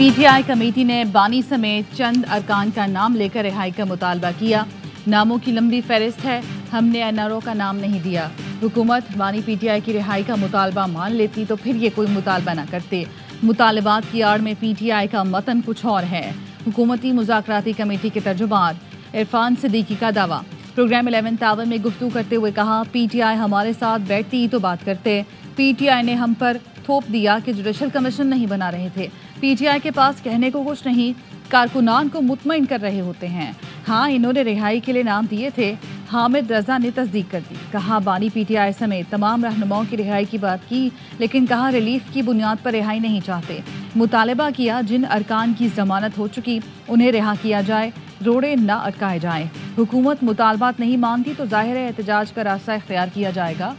پی T آئی committee نے بانی سمیت چند ارکان کا نام لے کر رہائی کا مطالبہ کیا۔ ناموں کی لمبی فہرست ہے، ہم نے این آر او کا نام نہیں دیا۔ حکومت بانی پی ٹی آئی کی رہائی کا مطالبہ مان لیتی تو پھر یہ کوئی مطالبہ نہ کرتے۔ مطالبات کی آڑ میں پی ٹی آئی کا متن کچھ اور ہے۔ حکومتی مذاکراتی کمیٹی کے ترجمان عرفان صدیقی کا دعویٰ۔ پروگرام 11 تعاون میں گفتگو کرتے ہوئے کہا، پی ٹی آئی ہمارے ساتھ بیٹھتی تو بات کرتے۔ پی ٹی آئی نے ہم پر تھوپ دیا کہ جوڈیشل کمیشن نہیں بنا رہے تھے۔ پی ٹی آئی کے پاس کہنے کو کچھ نہیں، کارکنان کو مطمئن کر رہے ہوتے ہیں۔ ہاں، انہوں نے رہائی کے لیے نام دیے تھے۔ حامد رضا نے تصدیق کر دی۔ کہا بانی پی ٹی آئی سمیت تمام رہنماؤں کی رہائی کی بات کی، لیکن کہا ریلیف کی بنیاد پر رہائی نہیں چاہتے۔ مطالبہ کیا جن ارکان کی ضمانت ہو چکی انہیں رہا کیا جائے، روڑے نہ اٹکائے جائیں۔ حکومت مطالبات نہیں مانتی تو ظاہر ہے احتجاج کا راستہ اختیار کیا جائے گا۔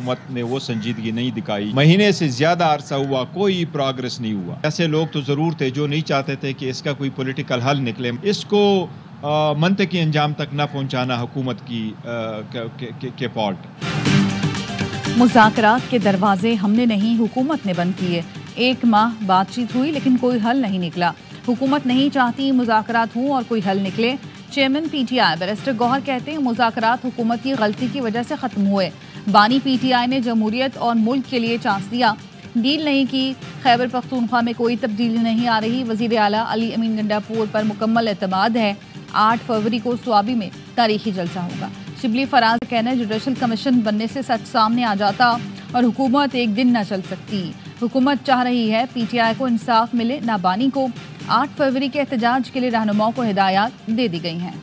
حکومت نے وہ سنجیدگی نہیں دکھائی۔ مہینے سے زیادہ عرصہ ہوا، کوئی پروگریس نہیں ہوا۔ ایسے لوگ تو ضرور تھے جو نہیں چاہتے تھے کہ اس کا کوئی پولیٹیکل حل نکلے۔ اس کو منطقی انجام تک نہ پہنچانا حکومت کے فالٹ۔ مذاکرات کے دروازے ہم نے نہیں، حکومت نے بند کیے۔ 1 ماہ بات چیت ہوئی لیکن کوئی حل نہیں نکلا۔ حکومت نہیں چاہتی مذاکرات ہوں اور کوئی حل نکلے۔ Chairman P T I barrister Gohar کہتے ہیں مذاکرات حکومت کی غلطی کی وجہ سے ختم ہوئے۔ بانی پی ٹی آئی نے جمہوریت اور ملک کے لیے چانس دیا، ڈیل نہیں کی۔ خیبر پختونخوا میں کوئی تبدیلی نہیں آ رہی۔ وزیر اعلیٰ علی امین گنڈاپور پر مکمل اعتماد ہے۔ 8 فروری کو سوابی میں تاریخی جلسہ ہوگا۔ شبلی فراز کا کہنا ہے جوڈیشل کمیشن بننے سے سچ سامنے آ جاتا اور حکومت ایک دن نہ چل سکتی۔ حکومت چاہ رہی ہے پی ٹی آئی کو انصاف ملے، نہ بانی کو۔ 8 فروری کے احتجاج کے لیے رہنماؤں کو ہدایات دے دی گئی ہیں۔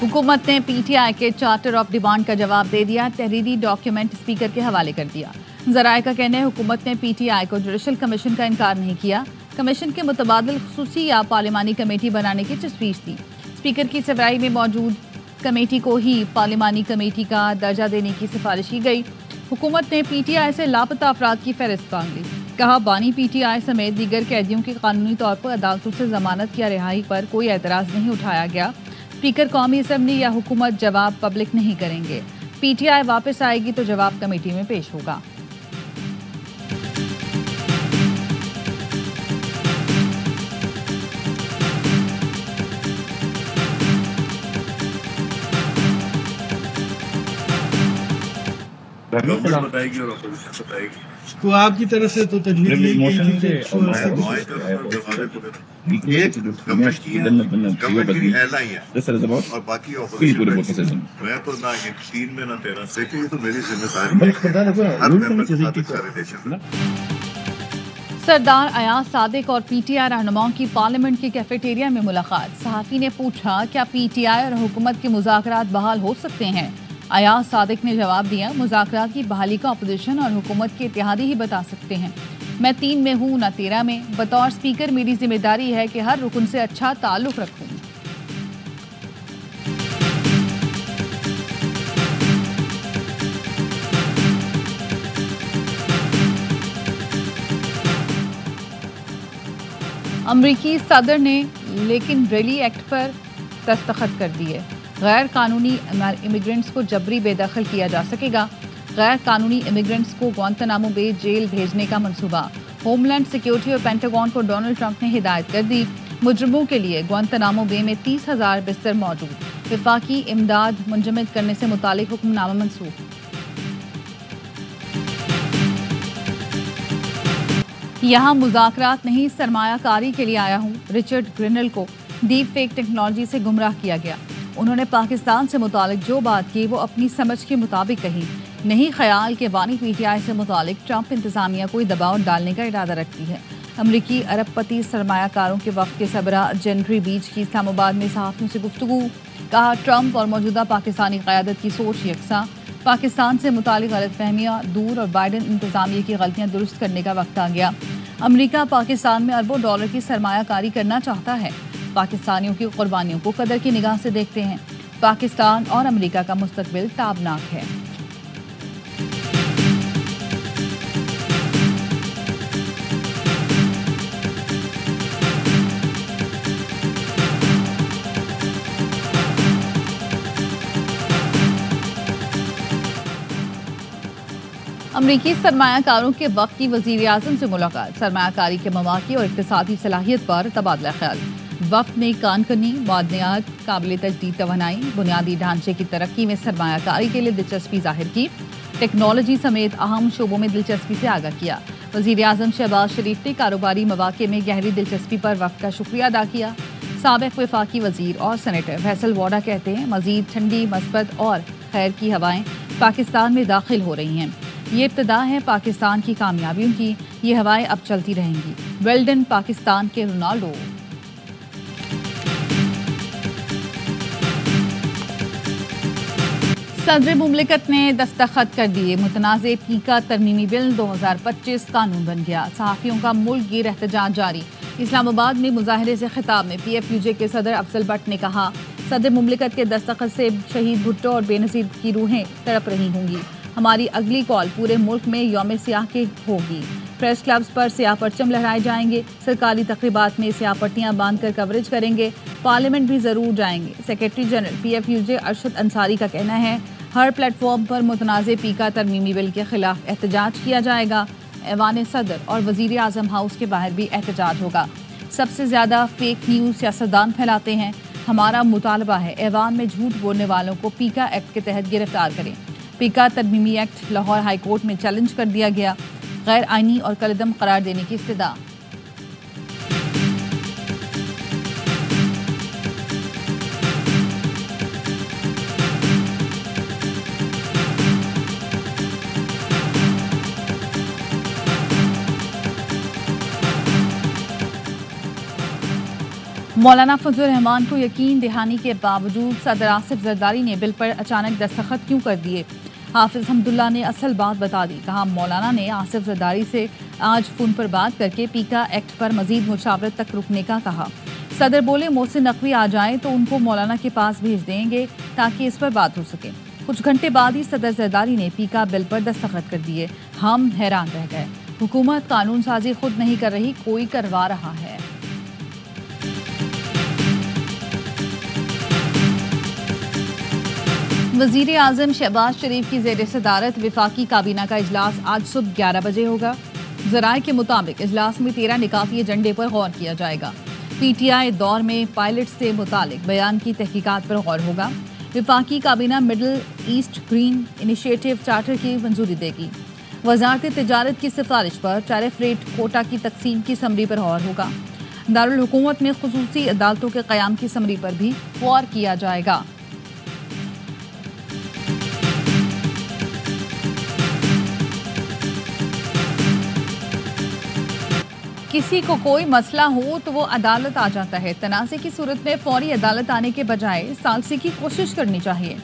حکومت نے پی ٹی آئی کے چارٹر آف ڈیمانڈ کا جواب دے دیا، تحریری ڈاکیومنٹ اسپیکر کے حوالے کر دیا۔ ذرائع کا کہنا ہے حکومت نے پی ٹی آئی کو جوڈیشل کمیشن کا انکار نہیں کیا۔ کمیشن کے متبادل خصوصی یا پارلیمانی کمیٹی بنانے کی تجویز دی۔ اسپیکر کی سربراہی میں موجود کمیٹی کو ہی پارلیمانی کمیٹی کا درجہ دینے کی سفارش کی گئی۔ حکومت نے پی ٹی آئی سے لاپتہ افراد کی فہرست مانگ لی۔ کہا بانی پی ٹی آئی سمیت دیگر قیدیوں کی قانونی طور پر عدالتوں سے ضمانت یا رہائی پر کوئی اعتراض نہیں اٹھایا گیا۔ اسپیکر قومی اسمبلی یا حکومت جواب پبلک نہیں کریں گے۔ پی ٹی آئی واپس آئے گی تو جواب کمیٹی میں پیش ہوگا۔ بتائے گی اور اپوزیشن بتائے گی تو آپ کی طرف سے تو تجویز نہیں گورنمنٹ کی اعلیٰ ہی ہے اور باقی اپوزیشن میں تو نہ 3 میں نہ 13 سے تو میری ذمہ داری ہے ہر ممبر کے ساتھ اچھا ریلیشن۔ سردار ایاز صادق اور پی ٹی آئی رہنماؤں کی پارلیمنٹ کی کیفیٹیریا میں ملاقات۔ صحافی نے پوچھا کیا پی ٹی آئی اور حکومت کے مذاکرات بحال ہو سکتے ہیں؟ ایاز صادق نے جواب دیا مذاکرات کی بحالی کا اپوزیشن اور حکومت کے اتحادی ہی بتا سکتے ہیں۔ میں 3 میں ہوں نہ 13 میں۔ بطور اسپیکر میری ذمہ داری ہے کہ ہر رکن سے اچھا تعلق رکھوں۔ امریکی صدر نے لیکن ریلی ایکٹ پر دستخط کر دیے۔ غیر قانونی امیگرنٹس کو جبری بے دخل کیا جا سکے گا۔ غیر قانونی امیگرنٹس کو گوانتانامو بے جیل بھیجنے کا منصوبہ۔ ہوم لینڈ سیکیورٹی اور پینٹاگون کو ڈونلڈ ٹرمپ نے ہدایت کر دی۔ مجرموں کے لیے گوانتانامو بے میں 30,000 بستر موجود۔ وفاقی امداد منجمد کرنے سے متعلق حکم نامہ منسوخ۔ یہاں مذاکرات نہیں سرمایہ کاری کے لیے آیا ہوں۔ رچرڈ گرینل کو ڈیپ فیک ٹیکنالوجی سے گمراہ کیا گیا۔ انہوں نے پاکستان سے متعلق جو بات کی وہ اپنی سمجھ کے مطابق کہی۔ نہیں خیال کہ بانی پی ٹی آئی سے متعلق ٹرمپ انتظامیہ کوئی دباؤ ڈالنے کا ارادہ رکھتی ہے۔ امریکی ارب پتی سرمایہ کاروں کے وفد کے سربراہ جنری بیچ کی اسلام آباد میں صحافیوں سے گفتگو۔ کہا ٹرمپ اور موجودہ پاکستانی قیادت کی سوچ یکساں۔ پاکستان سے متعلق غلط فہمیاں دور اور بائیڈن انتظامیہ کی غلطیاں درست کرنے کا وقت آ گیا۔ امریکہ پاکستان میں اربوں ڈالر کی سرمایہ کاری کرنا چاہتا ہے۔ پاکستانیوں کی قربانیوں کو قدر کی نگاہ سے دیکھتے ہیں۔ پاکستان اور امریکہ کا مستقبل تابناک ہے۔ امریکی سرمایہ کاروں کے وفد کی وزیر اعظم سے ملاقات، سرمایہ کاری کے مواقع اور اقتصادی صلاحیت پر تبادلہ خیال۔ وفد نے کان کنی، معدنیات، قابل تجدید توانائی، بنیادی ڈھانچے کی ترقی میں سرمایہ کاری کے لیے دلچسپی ظاہر کی، ٹیکنالوجی سمیت اہم شعبوں میں دلچسپی سے آگاہ کیا۔ وزیر اعظم شہباز شریف نے کاروباری مواقع میں گہری دلچسپی پر وفد کا شکریہ ادا کیا۔ سابق وفاقی وزیر اور سینیٹر فیصل واڈا کہتے ہیں مزید ٹھنڈی، مثبت اور خیر کی ہوائیں پاکستان میں داخل ہو رہی ہیں۔ یہ ابتدا ہے پاکستان کی کامیابیوں کی، یہ ہوائیں اب چلتی رہیں گی۔ ویلڈن پاکستان کے رونالڈو۔ صدر مملکت نے دستخط کر دیے، متنازع پیکا ترمیمی بل 2025 قانون بن گیا۔ صحافیوں کا ملک گیر احتجاج جاری۔ اسلام آباد میں مظاہرے سے خطاب میں پی ایف یو جے کے صدر افضل بٹ نے کہا صدر مملکت کے دستخط سے شہید بھٹو اور بے نظیر کی روحیں تڑپ رہی ہوں گی۔ ہماری اگلی کال پورے ملک میں یوم سیاہ کی ہوگی۔ پریس کلبز پر سیاہ پرچم لہرائے جائیں گے، سرکاری تقریبات میں سیاہ پٹیاں باندھ کر کوریج کریں گے، پارلیمنٹ بھی ضرور جائیں گے۔ Secretary general P F U J Arshad Ansari کا کہنا ہے ہر پلیٹ فارم پر متنازع پیکا ترمیمی بل کے خلاف احتجاج کیا جائے گا۔ ایوان صدر اور وزیر اعظم ہاؤس کے باہر بھی احتجاج ہوگا۔ سب سے زیادہ فیک نیوز سیاستدان پھیلاتے ہیں، ہمارا مطالبہ ہے ایوان میں جھوٹ بولنے والوں کو پیکا ایکٹ کے تحت گرفتار کریں۔ پیکا ترمیمی ایکٹ لاہور ہائی کورٹ میں چیلنج کر دیا گیا، غیر آئینی اور کالعدم قرار دینے کی استدعا۔ مولانا فضل الرحمان کو یقین دہانی کے باوجود صدر آصف زرداری نے بل پر اچانک دستخط کیوں کر دیے؟ حافظ حمداللہ نے اصل بات بتا دی، کہا مولانا نے آصف زرداری سے آج فون پر بات کر کے پیکا ایکٹ پر مزید مشاورت تک رکنے کا کہا۔ صدر بولے محسن نقوی آ جائیں تو ان کو مولانا کے پاس بھیج دیں گے تاکہ اس پر بات ہو سکے۔ کچھ گھنٹے بعد ہی صدر زرداری نے پیکا بل پر دستخط کر دیے۔ ہم حیران رہ گئے، حکومت قانون سازی خود نہیں کر رہی، کوئی کروا رہا ہے۔ وزیر اعظم شہباز شریف کی زیر صدارت وفاقی کابینہ کا اجلاس آج صبح 11 بجے ہوگا۔ ذرائع کے مطابق اجلاس میں 13 نکاتی ایجنڈے پر غور کیا جائے گا۔ پی ٹی آئی دور میں پائلٹ سے متعلق بیان کی تحقیقات پر غور ہوگا۔ وفاقی کابینہ Middle East Green Initiative charter کی منظوری دے گی۔ وزارت تجارت کی سفارش پر ٹیرف ریٹ کوٹا کی تقسیم کی سمری پر غور ہوگا۔ دارالحکومت میں خصوصی عدالتوں کے قیام کی سمری پر بھی غور کیا جائے گا۔ کسی کو کوئی مسئلہ ہو تو وہ عدالت آ جاتا ہے۔ تنازع کی صورت میں فوری عدالت آنے کے بجائے ثالثی کی کوشش کرنی چاہیے۔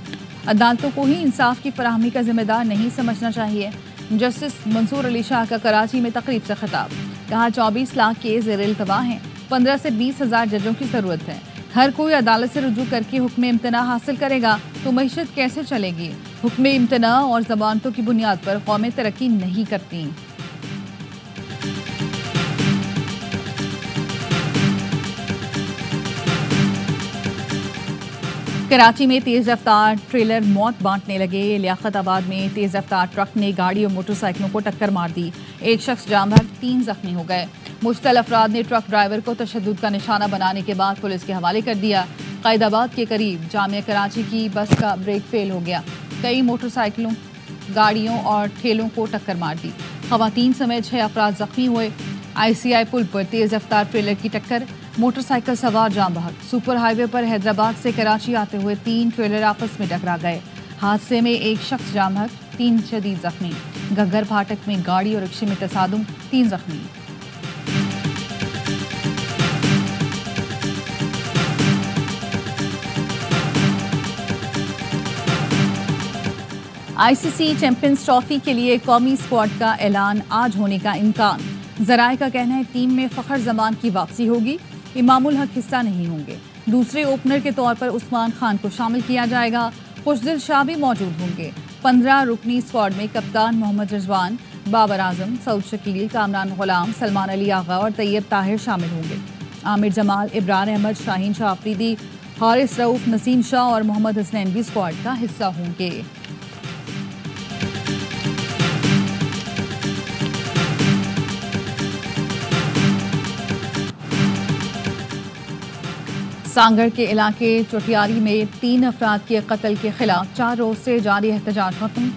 عدالتوں کو ہی انصاف کی فراہمی کا ذمہ دار نہیں سمجھنا چاہیے۔ جسٹس منصور علی شاہ کا کراچی میں تقریب سے خطاب، کہا 24 لاکھ کیس زیر التوا ہیں، 15 سے 20 ہزار ججوں کی ضرورت ہے۔ ہر کوئی عدالت سے رجوع کر کے حکم امتناع حاصل کرے گا تو معیشت کیسے چلے گی؟ حکم امتناع اور ضمانتوں کی بنیاد پر قومیں ترقی نہیں کرتی۔ کراچی میں تیز رفتار ٹریلر موت بانٹنے لگے۔ لیاقت آباد میں تیز رفتار ٹرک نے گاڑی اور موٹر سائیکلوں کو ٹکر مار دی، ایک شخص جاں بحق، 3 زخمی ہو گئے۔ مشتعل افراد نے ٹرک ڈرائیور کو تشدد کا نشانہ بنانے کے بعد پولیس کے حوالے کر دیا۔ قائد آباد کے قریب جامعہ کراچی کی بس کا بریک فیل ہو گیا، کئی موٹر سائیکلوں، گاڑیوں اور ٹھیلوں کو ٹکر مار دی۔ خواتین سمیت 6 افراد زخمی ہوئے۔ آئی سی آئی پل پر تیز رفتار ٹریلر کی ٹکر، موٹر سائیکل سوار جاں بحق۔ سپر ہائی وے پر حیدرآباد سے کراچی آتے ہوئے 3 ٹریلر آپس میں ٹکرا گئے۔ حادثے میں ایک شخص جاں بحق، 3 شدید زخمی۔ گھگر پھاٹک میں گاڑی اور رکشے میں تصادم، 3 زخمی۔ آئی سی سی چیمپئنز ٹرافی کے لیے قومی اسکواڈ کا اعلان، آج ہونے کا امکان۔ ذرائع کا کہنا ہے ٹیم میں فخر زمان کی واپسی ہوگی، امام الحق حصہ نہیں ہوں گے۔ دوسرے اوپنر کے طور پر عثمان خان کو شامل کیا جائے گا، خوشدل شاہ بھی موجود ہوں گے۔ 15 رکنی اسکواڈ میں کپتان محمد رضوان، بابر اعظم، سعود شکیل، کامران غلام، سلمان علی آغا اور طیب طاہر شامل ہوں گے۔ عامر جمال، ابرار احمد، شاہین شاہ آفریدی، حارث رؤف، نسیم شاہ اور محمد حسنین بھی اسکواڈ کا حصہ ہوں گے۔ سانگڑ کے علاقے چوٹیاری میں 3 افراد کے قتل کے خلاف 4 روز سے جاری احتجاج ختم،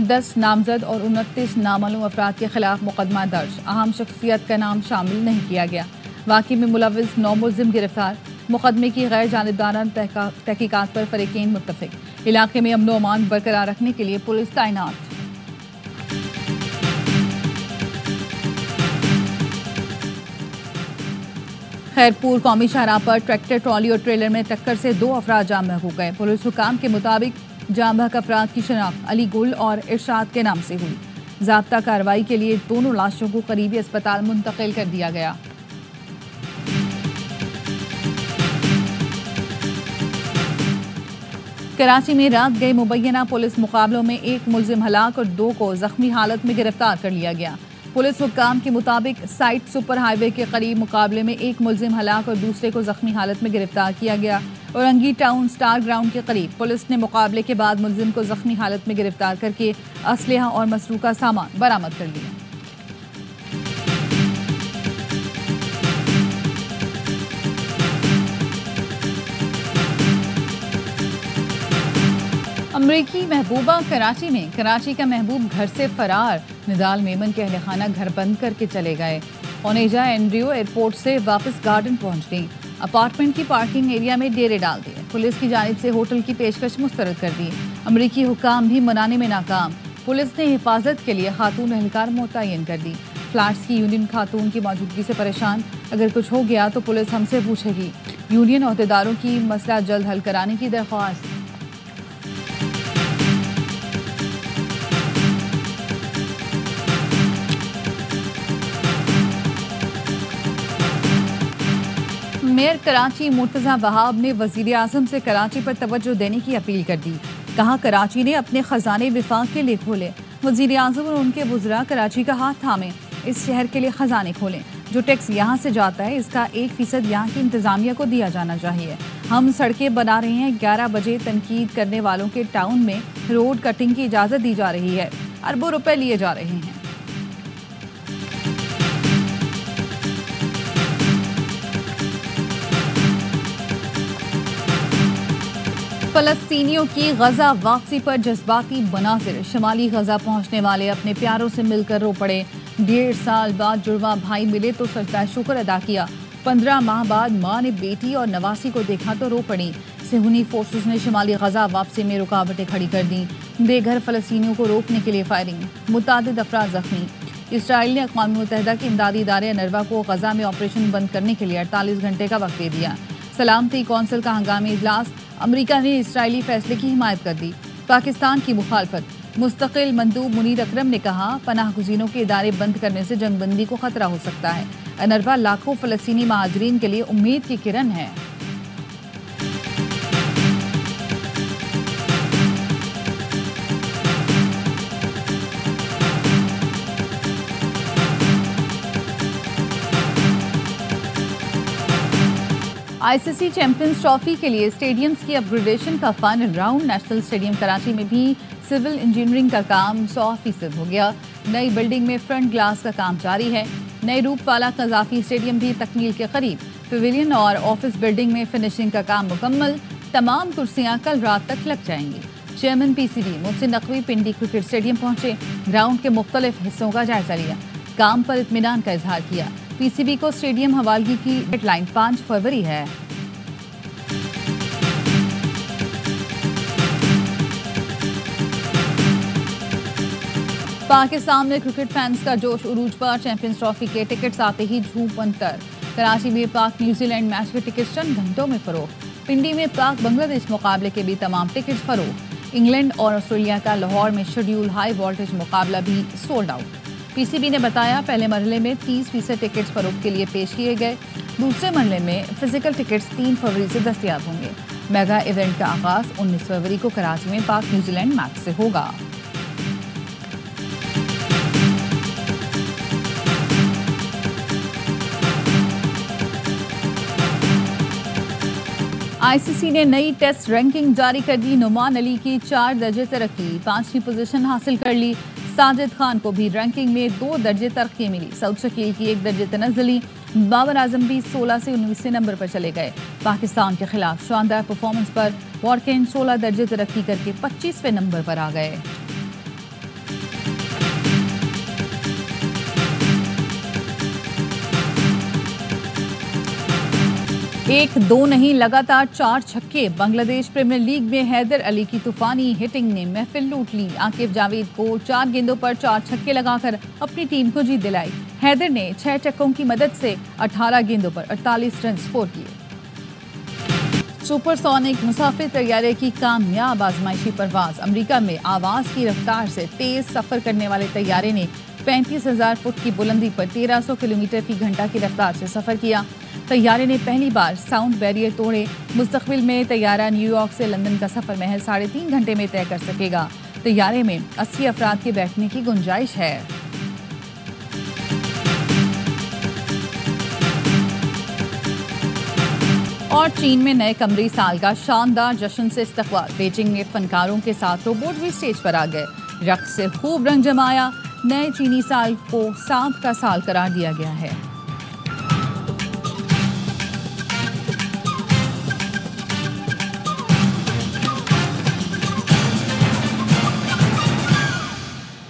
10 نامزد اور 29 نامعلوم افراد کے خلاف مقدمہ درج، اہم شخصیت کا نام شامل نہیں کیا گیا۔ واقعے میں ملوث 9 ملزم گرفتار، مقدمے کی غیر جانبدارانہ تحقیقات پر فریقین متفق، علاقے میں امن و امان برقرار رکھنے کے لیے پولیس تعینات۔ خیرپور قومی شاہراہ پر ٹریکٹر، ٹرالی اور ٹریلر میں ٹکر سے 2 افراد جاں بحق ہو گئے۔ پولیس حکام کے مطابق جاں بحق افراد کی شناخت علی گل اور ارشاد کے نام سے ہوئی۔ ضابطہ کارروائی کے لیے دونوں لاشوں کو قریبی اسپتال منتقل کر دیا گیا۔ کراچی میں رات گئے مبینہ پولیس مقابلوں میں 1 ملزم ہلاک اور 2 کو زخمی حالت میں گرفتار کر لیا گیا۔ پولیس حکام کے مطابق سائٹ سپر ہائی وے کے قریب مقابلے میں 1 ملزم ہلاک اور دوسرے کو زخمی حالت میں گرفتار کیا گیا۔ اورنگی ٹاؤن سٹار گراؤنڈ کے قریب پولیس نے مقابلے کے بعد ملزم کو زخمی حالت میں گرفتار کر کے اسلحہ اور مسروقہ سامان برآمد کر لیا۔ امریکی محبوبہ کراچی میں، کراچی کا محبوب گھر سے فرار، نڈال میمن کے اہل خانہ گھر بند کر کے چلے گئے۔ اونیجا اینڈریو ایئرپورٹ سے واپس گارڈن پہنچ گئیں، اپارٹمنٹ کی پارکنگ ایریا میں ڈیرے ڈال دیے، پولیس کی جانب سے ہوٹل کی پیشکش مسترد کر دی۔ امریکی حکام بھی منانے میں ناکام، پولیس نے حفاظت کے لیے خاتون اہلکار متعین کر دی۔ فلیٹس کی یونین خاتون کی موجودگی سے پریشان، اگر کچھ ہو گیا تو پولیس ہم سے پوچھے گی۔ یونین عہدیداروں کی مسئلہ جلد حل کرانے کی درخواست۔ میئر کراچی مرتضی وہاب نے وزیر اعظم سے کراچی پر توجہ دینے کی اپیل کر دی، کہا کراچی نے اپنے خزانے وفاق کے لیے کھولے، وزیر اعظم اور ان کے وزراء کراچی کا ہاتھ تھامیں، اس شہر کے لیے خزانے کھولیں، جو ٹیکس یہاں سے جاتا ہے اس کا 1% یہاں کی انتظامیہ کو دیا جانا چاہیے۔ ہم سڑکیں بنا رہے ہیں، 11 بجے تنقید کرنے والوں کے ٹاؤن میں روڈ کٹنگ کی اجازت دی جا رہی ہے، اربوں روپے لیے جا رہے ہیں۔ فلسطینیوں کی غزہ واپسی پر جذباتی مناظر، شمالی غزہ پہنچنے والے اپنے پیاروں سے مل کر رو پڑے، 1.5 سال بعد جڑواں بھائی ملے تو سجدہ شکر ادا کیا، 15 ماہ بعد ماں نے بیٹی اور نواسی کو دیکھا تو رو پڑی۔ صہیونی فورسز نے شمالی غزہ واپسی میں رکاوٹیں کھڑی کر دیں، بے گھر فلسطینیوں کو روکنے کے لیے فائرنگ، متعدد افراد زخمی۔ اسرائیل نے اقوام متحدہ کے امدادی ادارے انروا کو غزہ میں آپریشن بند کرنے کے لیے 48 گھنٹے کا وقت دے دیا۔ سلامتی کونسل کا ہنگامی اجلاس، امریکہ نے اسرائیلی فیصلے کی حمایت کر دی، پاکستان کی مخالفت۔ مستقل مندوب منیر اکرم نے کہا پناہ گزینوں کے ادارے بند کرنے سے جنگ بندی کو خطرہ ہو سکتا ہے، انروا لاکھوں فلسطینی مہاجرین کے لیے امید کی کرن ہے۔ آئی سی سی چیمپئنز ٹرافی کے لیے اسٹیڈیمز کی اپ گریڈیشن کا final round, national stadium Karachi میں بھی سول انجینئرنگ کا کام 100% ہو گیا، نئی بلڈنگ میں فرنٹ گلاس کا کام جاری ہے، نئے روپ والا قذافی اسٹیڈیم بھی تکمیل کے قریب، پیویلین اور آفس بلڈنگ میں فنشنگ کا کام مکمل، تمام کرسیاں کل رات تک لگ جائیں گی۔ Chairman P C B Mohsin Naqvi Pindi cricket stadium پہنچے، گراؤنڈ کے مختلف حصوں کا جائزہ لیا، کام پر اطمینان کا اظہار کیا۔ پی سی بی کو اسٹیڈیم حوالگی کی ڈیڈ لائن 5 فروری ہے۔ پاکستان میں کرکٹ فینس کا جوش عروج پر، چیمپئنز ٹرافی کے ٹکٹس آتے ہی دھوم بنتر، کراچی میں پاک نیوزی لینڈ میچ کے ٹکٹس چند گھنٹوں میں فروخت، پنڈی میں پاک بنگلہ دیش مقابلے کے بھی تمام ٹکٹس فروخت، انگلینڈ اور آسٹریلیا کا لاہور میں شیڈول ہائی وولٹیج مقابلہ بھی سولڈ آؤٹ۔ PCB نے بتایا پہلے مرحلے میں 30% ٹکٹس فروخت کے لیے پیش کیے گئے، دوسرے مرحلے میں فزیکل ٹکٹس 3 فروری سے دستیاب ہوں گے۔ میگا ایونٹ کا آغاز 19 فروری کو کراچی میں پاک نیوزی لینڈ میچ سے ہوگا۔ ICC نے نئی ٹیسٹ رینکنگ جاری کر دی، نعمان علی کی 4 درجے ترقی، 5ویں پوزیشن حاصل کر لی۔ ساجد خان کو بھی رینکنگ میں 2 درجے ترقی ملی، سعود شکیل کی 1 درجے تنزلی، بابر اعظم بھی 16 سے 19 نمبر پر چلے گئے۔ پاکستان کے خلاف شاندار پرفارمنس پر وارکن 16 درجے ترقی کر کے 25ویں نمبر پر آ گئے۔ ایک دو نہیں، لگاتار 4 چھکے، بنگلہ دیش پریمیئر لیگ میں حیدر علی کی طوفانی ہٹنگ نے محفل لوٹ لی۔ عاقب جاوید کو 4 گیندوں پر 4 چھکے لگا کر اپنی ٹیم کو جیت دلائی۔ حیدر نے 6 چھکوں کی مدد سے 18 گیندوں پر 48 رن سکور کیے۔ سپر سونک مسافر طیارے کی کامیاب آزمائشی پرواز، امریکہ میں آواز کی رفتار سے تیز سفر کرنے والے طیارے نے 35,000 فٹ کی بلندی پر 1300 کلومیٹر فی گھنٹہ کی رفتار سے سفر کیا۔ طیارے نے پہلی بار ساؤنڈ بیریئر توڑے۔ مستقبل میں طیارہ نیو یارک سے لندن کا سفر محض 3.5 گھنٹے میں طے کر سکے گا۔ طیارے میں 80 افراد کے بیٹھنے کی گنجائش ہے۔ اور چین میں نئے قمری سال کا شاندار جشن سے استقبال، بیجنگ میں فنکاروں کے ساتھ روبوٹ بھی اسٹیج پر آ گئے، رقص سے خوب رنگ جمایا۔ نئے چینی سال کو سانپ کا سال قرار دیا گیا ہے۔